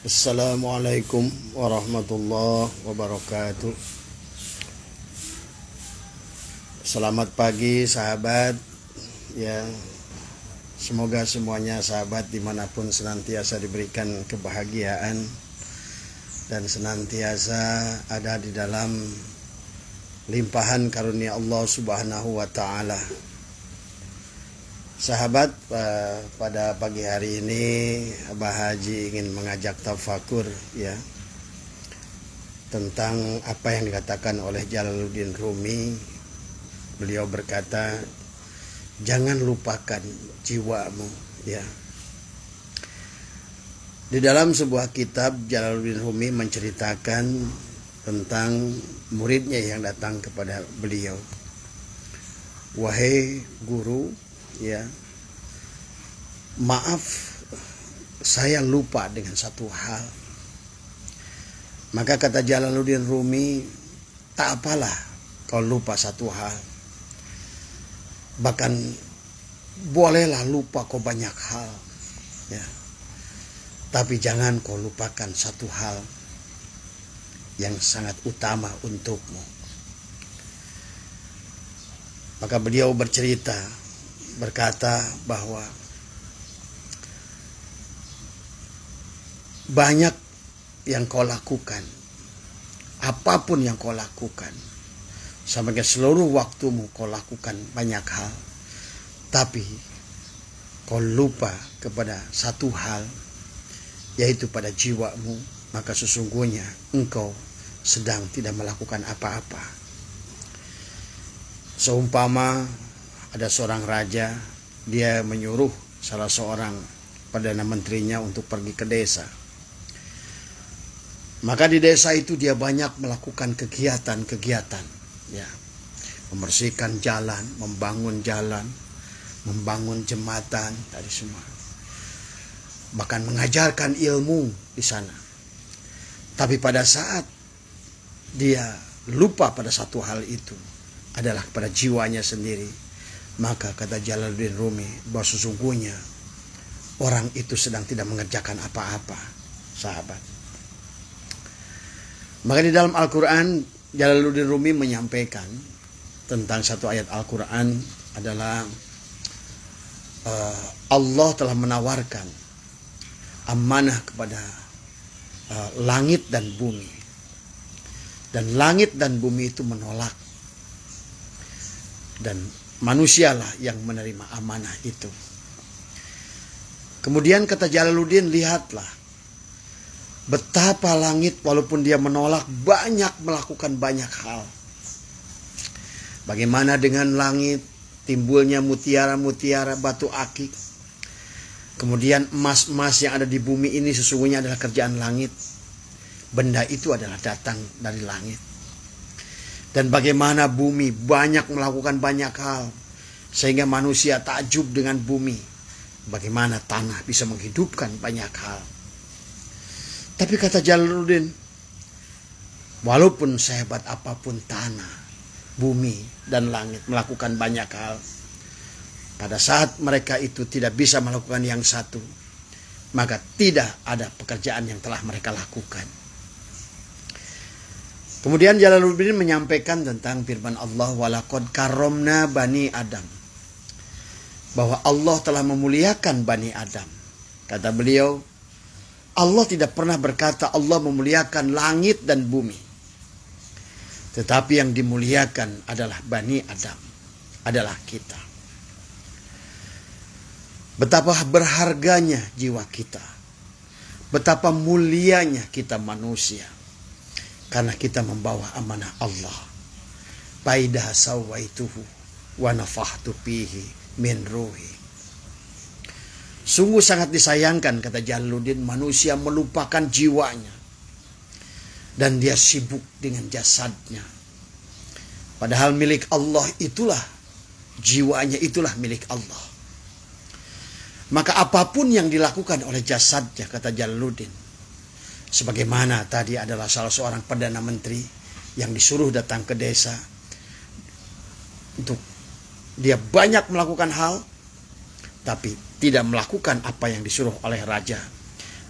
Assalamualaikum warahmatullahi wabarakatuh. Selamat pagi sahabat. Ya, semoga semuanya sahabat dimanapun senantiasa diberikan kebahagiaan dan senantiasa ada di dalam limpahan karunia Allah Subhanahu wa Ta'ala. Sahabat, pada pagi hari ini Abah Haji ingin mengajak tafakur ya tentang apa yang dikatakan oleh Jalaluddin Rumi. Beliau berkata, jangan lupakan jiwamu ya. Di dalam sebuah kitab Jalaluddin Rumi menceritakan tentang muridnya yang datang kepada beliau. Wahai guru, ya, maaf saya lupa dengan satu hal. Maka kata Jalaluddin Rumi, tak apalah kau lupa satu hal. Bahkan bolehlah lupa kau banyak hal, ya. Tapi jangan kau lupakan satu hal yang sangat utama untukmu. Maka beliau berkata bahwa banyak yang kau lakukan, apapun yang kau lakukan, sampai ke seluruh waktumu kau lakukan banyak hal, tapi kau lupa kepada satu hal, yaitu pada jiwamu, maka sesungguhnya engkau sedang tidak melakukan apa-apa. Seumpama ada seorang raja, dia menyuruh salah seorang perdana menterinya untuk pergi ke desa. Maka di desa itu dia banyak melakukan kegiatan-kegiatan, ya, membersihkan jalan, membangun jembatan, tadi semua. Bahkan mengajarkan ilmu di sana. Tapi pada saat dia lupa pada satu hal itu, adalah pada jiwanya sendiri. Maka kata Jalaluddin Rumi bahwa sesungguhnya orang itu sedang tidak mengerjakan apa-apa, sahabat. Maka di dalam Al-Quran Jalaluddin Rumi menyampaikan tentang satu ayat Al-Quran adalah Allah telah menawarkan amanah kepada langit dan bumi, dan langit dan bumi itu menolak, dan manusialah yang menerima amanah itu. Kemudian kata Jalaluddin, lihatlah betapa langit walaupun dia menolak banyak melakukan banyak hal. Bagaimana dengan langit timbulnya mutiara-mutiara, batu akik. Kemudian emas-emas yang ada di bumi ini sesungguhnya adalah kerjaan langit. Benda itu adalah datang dari langit. Dan bagaimana bumi banyak melakukan banyak hal, sehingga manusia takjub dengan bumi. Bagaimana tanah bisa menghidupkan banyak hal. Tapi kata Jalaluddin, walaupun sehebat apapun tanah, bumi, dan langit melakukan banyak hal, pada saat mereka itu tidak bisa melakukan yang satu, maka tidak ada pekerjaan yang telah mereka lakukan. Kemudian Jalaluddin menyampaikan tentang firman Allah, walaqad karramna bani Adam, bahwa Allah telah memuliakan Bani Adam. Kata beliau, Allah tidak pernah berkata Allah memuliakan langit dan bumi, tetapi yang dimuliakan adalah Bani Adam, adalah kita. Betapa berharganya jiwa kita, betapa mulianya kita manusia, karena kita membawa amanah Allah. Faidah sawaituhu wa nafahtu fihi min ruhi. Sungguh sangat disayangkan, kata Jalaluddin, manusia melupakan jiwanya dan dia sibuk dengan jasadnya. Padahal milik Allah itulah, jiwanya itulah milik Allah. Maka apapun yang dilakukan oleh jasadnya, kata Jalaluddin, sebagaimana tadi adalah salah seorang perdana menteri yang disuruh datang ke desa untuk dia banyak melakukan hal, tapi tidak melakukan apa yang disuruh oleh raja.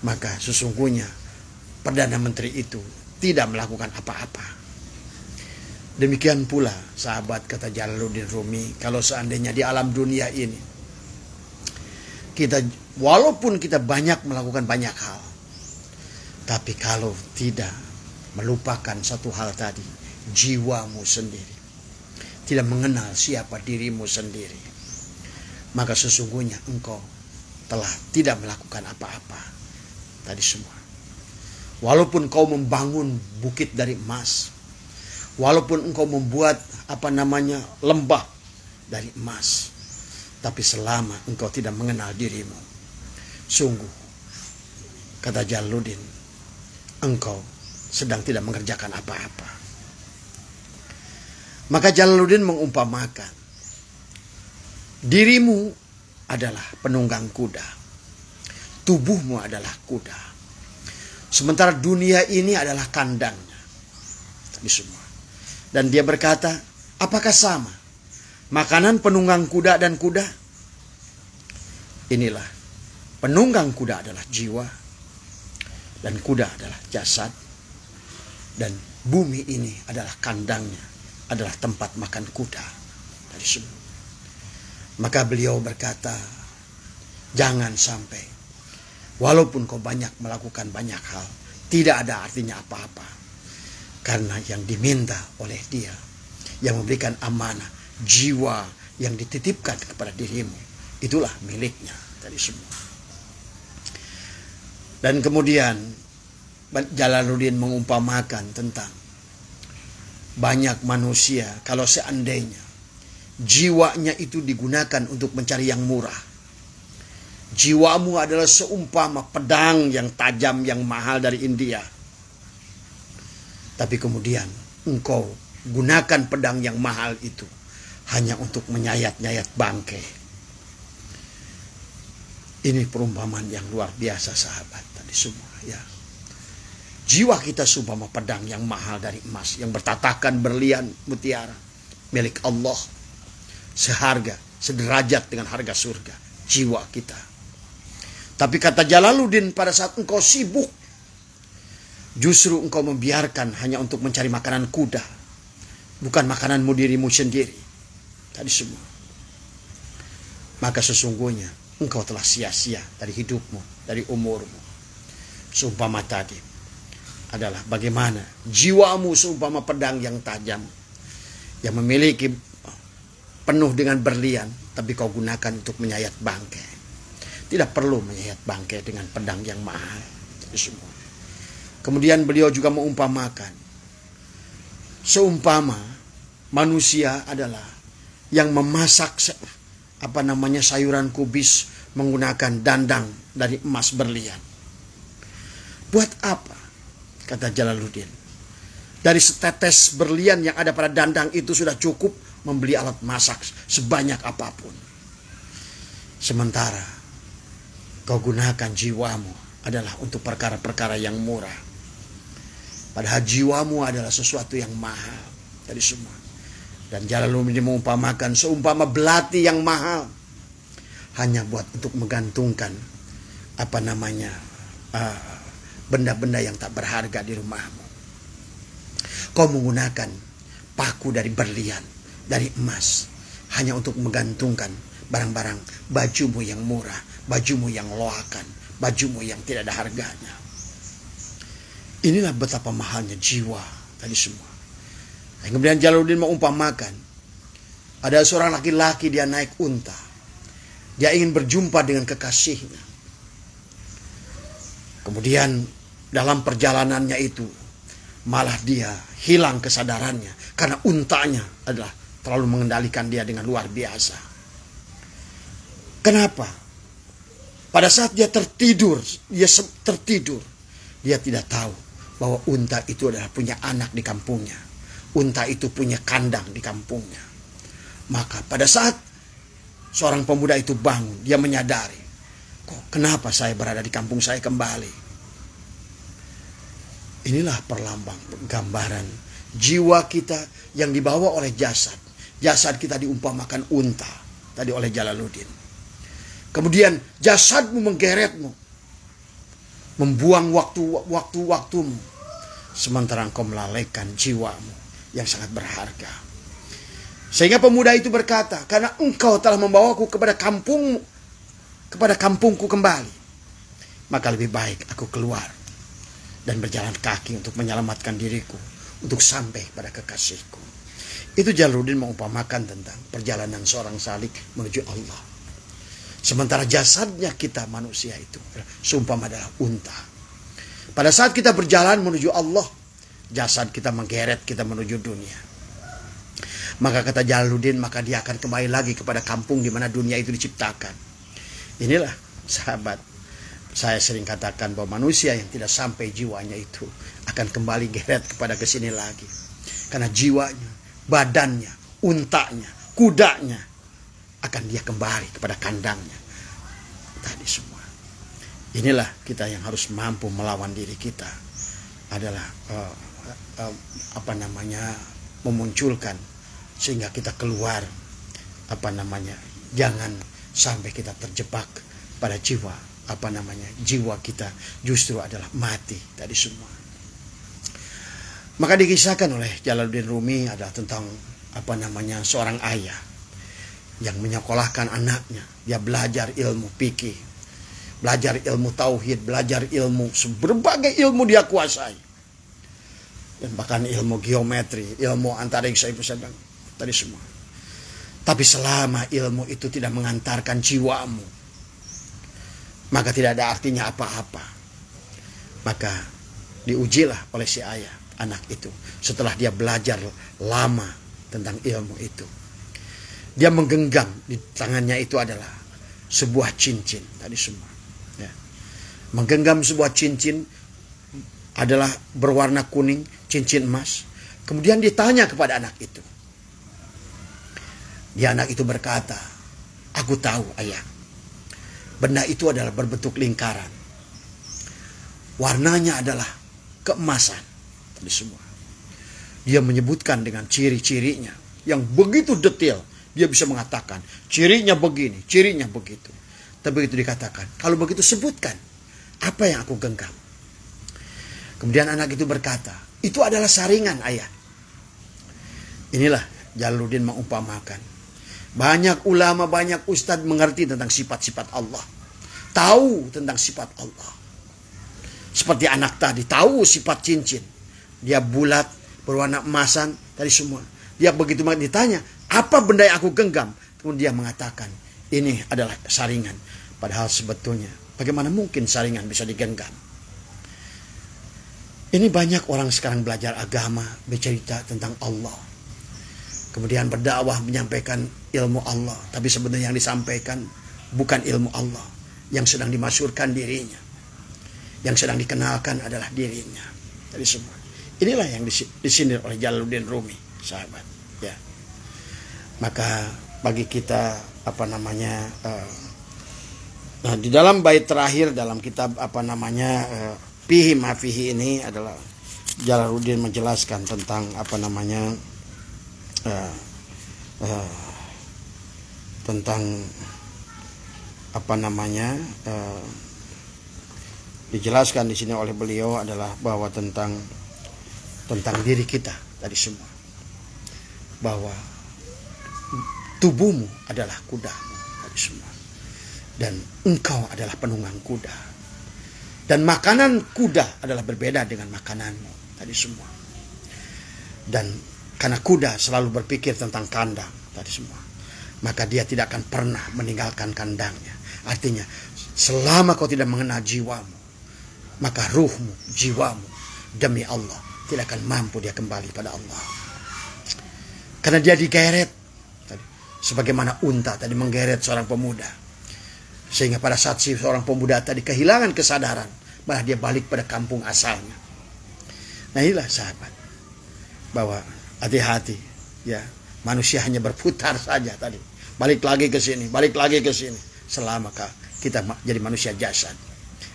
maka sesungguhnya Perdana Menteri itu tidak melakukan apa-apa. Demikian pula sahabat, kata Jalaluddin Rumi, kalau seandainya di alam dunia ini kita, walaupun kita banyak melakukan banyak hal, tapi kalau tidak melupakan satu hal tadi, jiwamu sendiri, tidak mengenal siapa dirimu sendiri, maka sesungguhnya engkau telah tidak melakukan apa-apa tadi semua. Walaupun kau membangun bukit dari emas, walaupun engkau membuat lembah dari emas, tapi selama engkau tidak mengenal dirimu, sungguh, kata Jalaluddin, engkau sedang tidak mengerjakan apa-apa. Maka Jalaluddin mengumpamakan, dirimu adalah penunggang kuda, tubuhmu adalah kuda, sementara dunia ini adalah kandangnya. Tadi semua. Dan dia berkata, apakah sama makanan penunggang kuda dan kuda? Inilah, penunggang kuda adalah jiwa, dan kuda adalah jasad, dan bumi ini adalah kandangnya, adalah tempat makan kuda. Tadi semua. Maka beliau berkata, jangan sampai, walaupun kau banyak melakukan banyak hal, tidak ada artinya apa-apa. Karena yang diminta oleh dia, yang memberikan amanah, jiwa yang dititipkan kepada dirimu, itulah miliknya tadi semua. Dan kemudian Jalaluddin mengumpamakan tentang banyak manusia, kalau seandainya jiwanya itu digunakan untuk mencari yang murah, jiwamu adalah seumpama pedang yang tajam, yang mahal dari India. Tapi kemudian engkau gunakan pedang yang mahal itu hanya untuk menyayat-nyayat bangkai. Ini perumpamaan yang luar biasa sahabat tadi semua ya. Jiwa kita seumpama pedang yang mahal dari emas, yang bertatakan berlian mutiara, milik Allah, seharga, sederajat dengan harga surga, jiwa kita. Tapi kata Jalaluddin, pada saat engkau sibuk, justru engkau membiarkan hanya untuk mencari makanan kuda, bukan makananmu dirimu sendiri. Tadi semua. Maka sesungguhnya engkau telah sia-sia dari hidupmu, dari umurmu. Seumpama tadi adalah bagaimana jiwamu seumpama pedang yang tajam, yang memiliki penuh dengan berlian, tapi kau gunakan untuk menyayat bangkai. Tidak perlu menyayat bangkai dengan pedang yang mahal. Tadi semua. Kemudian beliau juga mengumpamakan, seumpama manusia adalah yang memasak sayuran kubis menggunakan dandang dari emas berlian. Buat apa? Kata Jalaluddin. Dari setetes berlian yang ada pada dandang itu sudah cukup membeli alat masak sebanyak apapun. Sementara kau gunakan jiwamu adalah untuk perkara-perkara yang murah. Padahal jiwamu adalah sesuatu yang mahal. Tadi semua. Dan Jalaluddin mengumpamakan seumpama belati yang mahal, hanya buat untuk menggantungkan benda-benda yang tak berharga di rumahmu. Kau menggunakan paku dari berlian, dari emas, hanya untuk menggantungkan barang-barang bajumu yang murah, bajumu yang loakan, bajumu yang tidak ada harganya. Inilah betapa mahalnya jiwa tadi semua. Dan kemudian Jalaluddin mengumpamakan, ada seorang laki-laki, dia naik unta, dia ingin berjumpa dengan kekasihnya. Kemudian dalam perjalanannya itu malah dia hilang kesadarannya karena untanya adalah terlalu mengendalikan dia dengan luar biasa. Kenapa? Pada saat dia tertidur, dia tidak tahu bahwa unta itu adalah punya anak di kampungnya. Unta itu punya kandang di kampungnya. Maka pada saat seorang pemuda itu bangun, dia menyadari, kok kenapa saya berada di kampung saya kembali? Inilah gambaran jiwa kita yang dibawa oleh jasad. Jasad kita diumpamakan unta tadi oleh Jalaluddin. Kemudian jasadmu menggeretmu membuang waktumu, sementara engkau melalaikan jiwamu yang sangat berharga. Sehingga pemuda itu berkata, karena engkau telah membawaku kepada kampungku kembali, maka lebih baik aku keluar dan berjalan kaki untuk menyelamatkan diriku, untuk sampai pada kekasihku. Itu Jalaluddin mengumpamakan tentang perjalanan seorang salik menuju Allah. Sementara jasadnya kita manusia itu seumpama adalah unta. Pada saat kita berjalan menuju Allah, jasad kita menggeret kita menuju dunia. Maka kata Jalaluddin, maka dia akan kembali lagi kepada kampung di mana dunia itu diciptakan. Inilah sahabat, saya sering katakan bahwa manusia yang tidak sampai jiwanya itu akan kembali geret kepada kesini lagi. Karena jiwanya, badannya, untanya, kudanya akan dia kembali kepada kandangnya. Tadi semua. Inilah kita yang harus mampu melawan diri kita. Adalah memunculkan sehingga kita keluar. Jangan sampai kita terjebak pada jiwa. Jiwa kita justru adalah mati. Tadi semua. Maka dikisahkan oleh Jalaluddin Rumi adalah tentang seorang ayah yang menyekolahkan anaknya. Dia belajar ilmu fikih, belajar ilmu tauhid, belajar ilmu, berbagai ilmu dia kuasai. Dan bahkan ilmu geometri, ilmu antariksa itu saya bilang tadi semua. Tapi selama ilmu itu tidak mengantarkan jiwamu, maka tidak ada artinya apa-apa. Maka diujilah oleh si ayah anak itu. Setelah dia belajar lama tentang ilmu itu, dia menggenggam di tangannya itu adalah sebuah cincin tadi semua. Ya. Menggenggam sebuah cincin adalah berwarna kuning, cincin emas. Kemudian ditanya kepada anak itu. Anak itu berkata, aku tahu ayah, benda itu adalah berbentuk lingkaran. Warnanya adalah keemasan tadi semua. Dia menyebutkan dengan ciri-cirinya yang begitu detail. Dia bisa mengatakan cirinya begini, cirinya begitu. Tapi begitu dikatakan, kalau begitu sebutkan apa yang aku genggam. Kemudian anak itu berkata, itu adalah saringan ayah. Inilah Jalaluddin mengumpamakan. Banyak ulama, banyak ustadz mengerti tentang sifat-sifat Allah. Tahu tentang sifat Allah. Seperti anak tadi, tahu sifat cincin. Dia bulat, berwarna emasan, tadi semua. Dia begitu ditanya, apa benda yang aku genggam? Kemudian dia mengatakan, ini adalah saringan. Padahal sebetulnya, bagaimana mungkin saringan bisa digenggam? Ini banyak orang sekarang belajar agama, bercerita tentang Allah. Kemudian berdakwah menyampaikan ilmu Allah. Tapi sebenarnya yang disampaikan bukan ilmu Allah. Yang sedang dimasyhurkan dirinya. Yang sedang dikenalkan adalah dirinya. Tadi semua. Inilah yang disindir oleh Jalaluddin Rumi, sahabat. Ya. Maka bagi kita di dalam bait terakhir dalam kitab Fihi ma fihi ini adalah Jalaluddin menjelaskan tentang dijelaskan di sini oleh beliau adalah bahwa tentang diri kita tadi semua, bahwa tubuhmu adalah kudamu tadi semua, dan engkau adalah penunggang kuda, dan makanan kuda adalah berbeda dengan makananmu tadi semua. Dan karena kuda selalu berpikir tentang kandang tadi semua, maka dia tidak akan pernah meninggalkan kandangnya. Artinya selama kau tidak mengenal jiwamu, maka ruhmu, jiwamu demi Allah tidak akan mampu dia kembali pada Allah. Karena dia digeret tadi, sebagaimana unta tadi menggeret seorang pemuda, sehingga pada saat seorang pemuda tadi kehilangan kesadaran, malah dia balik pada kampung asalnya. Nah inilah sahabat, bahwa hati-hati ya, manusia hanya berputar saja tadi, balik lagi ke sini, balik lagi ke sini, selama kita jadi manusia jasad.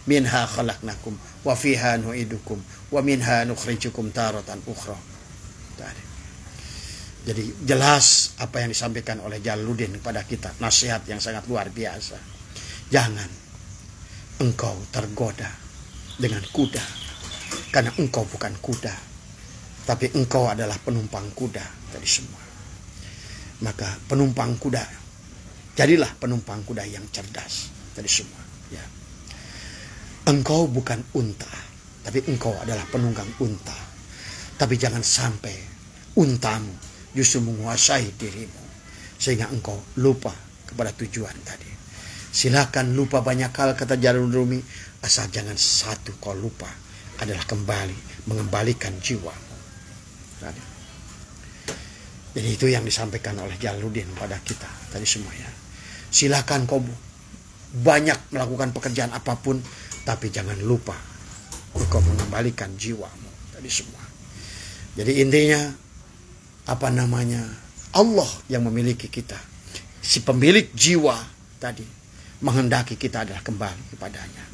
Minha khalaqnakum wa fiha nu'idukum wa minha nukhrijukum taratan ukhra. Jadi jelas apa yang disampaikan oleh Jalaluddin kepada kita, nasihat yang sangat luar biasa. Jangan engkau tergoda dengan kuda. Karena engkau bukan kuda, tapi engkau adalah penumpang kuda tadi semua. Maka penumpang kuda, jadilah penumpang kuda yang cerdas tadi semua. Ya. Engkau bukan unta, tapi engkau adalah penunggang unta. Tapi jangan sampai untamu justru menguasai dirimu, sehingga engkau lupa kepada tujuan tadi. Silakan lupa banyak hal, kata Jalaluddin Rumi, asal jangan satu kau lupa, adalah kembali mengembalikan jiwamu. Jadi itu yang disampaikan oleh Jalaluddin pada kita tadi semuanya. Silakan kau banyak melakukan pekerjaan apapun, tapi jangan lupa engkau mengembalikan jiwamu tadi semua. Jadi intinya Allah yang memiliki kita, si pemilik jiwa tadi, menghendaki kita adalah kembali kepadanya.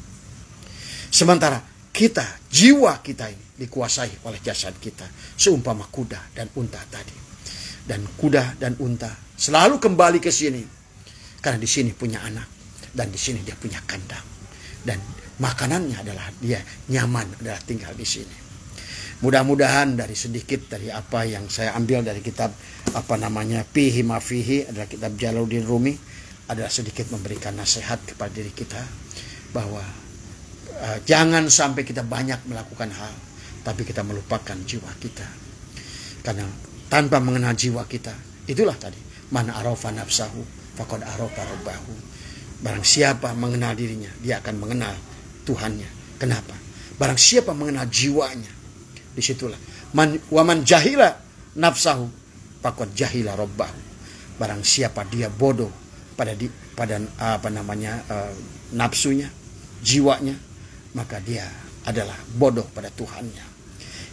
Sementara kita, jiwa kita ini dikuasai oleh jasad kita, seumpama kuda dan unta tadi. Dan kuda dan unta selalu kembali ke sini karena di sini punya anak, dan di sini dia punya kandang, dan makanannya adalah dia nyaman adalah tinggal di sini. Mudah-mudahan dari sedikit dari apa yang saya ambil dari kitab Fihi ma Fihi, adalah kitab Jalaluddin Rumi, adalah sedikit memberikan nasihat kepada diri kita bahwa jangan sampai kita banyak melakukan hal, tapi kita melupakan jiwa kita. Karena tanpa mengenal jiwa kita, itulah tadi, man arafa nafsahu faqad arafa rabbahu. Barang siapa mengenal dirinya, dia akan mengenal Tuhannya. Kenapa? Barang siapa mengenal jiwanya, disitulah waman jahila nafsahu faqad jahila rabbahu. Barang siapa dia bodoh pada nafsunya, jiwanya, maka dia adalah bodoh pada Tuhannya.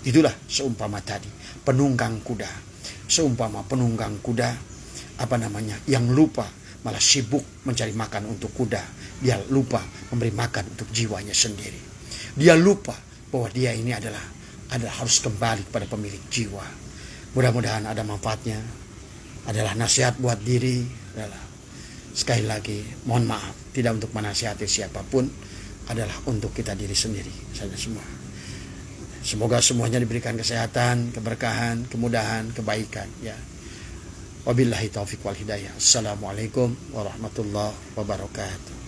Itulah seumpama tadi penunggang kuda, seumpama penunggang kuda yang lupa, malah sibuk mencari makan untuk kuda. Dia lupa memberi makan untuk jiwanya sendiri. Dia lupa bahwa dia ini adalah harus kembali kepada pemilik jiwa. Mudah-mudahan ada manfaatnya, adalah nasihat buat diri. Sekali lagi mohon maaf, tidak untuk menasihati siapapun, adalah untuk kita diri sendiri saja semua. Semoga semuanya diberikan kesehatan, keberkahan, kemudahan, kebaikan, ya. Wabillahi taufiq wal hidayah. Assalamualaikum warahmatullahi wabarakatuh.